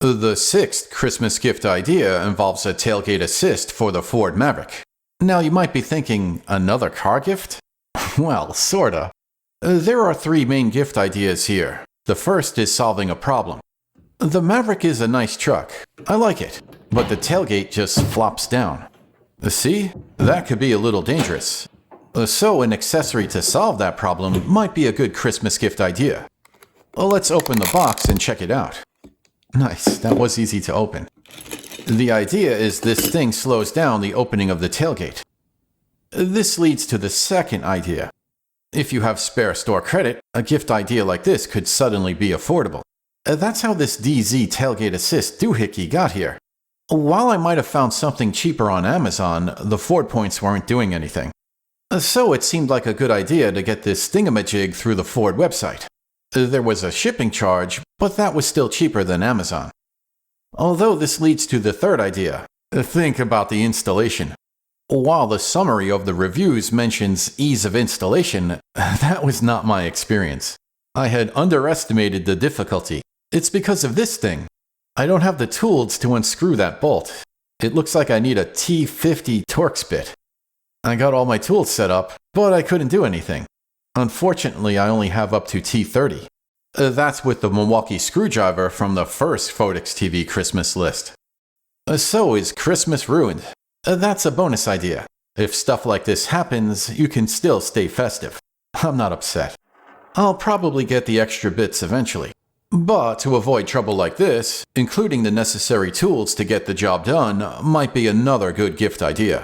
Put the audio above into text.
The sixth Christmas gift idea involves a tailgate assist for the Ford Maverick. Now you might be thinking, another car gift? Well, sorta. There are three main gift ideas here. The first is solving a problem. The Maverick is a nice truck. I like it. But the tailgate just flops down. See? That could be a little dangerous. So an accessory to solve that problem might be a good Christmas gift idea. Let's open the box and check it out. Nice, that was easy to open. The idea is this thing slows down the opening of the tailgate. This leads to the second idea. If you have spare store credit, a gift idea like this could suddenly be affordable. That's how this Dee Zee Tailgate Assist doohickey got here. While I might have found something cheaper on Amazon, the Ford points weren't doing anything. So it seemed like a good idea to get this thingamajig through the Ford website. There was a shipping charge, but that was still cheaper than Amazon. Although this leads to the third idea. Think about the installation. While the summary of the reviews mentions ease of installation, that was not my experience. I had underestimated the difficulty. It's because of this thing. I don't have the tools to unscrew that bolt. It looks like I need a T50 Torx bit. I got all my tools set up, but I couldn't do anything. Unfortunately, I only have up to T30. That's with the Milwaukee screwdriver from the first Photics TV Christmas list. So is Christmas ruined? That's a bonus idea. If stuff like this happens, you can still stay festive. I'm not upset. I'll probably get the extra bits eventually. But to avoid trouble like this, including the necessary tools to get the job done might be another good gift idea.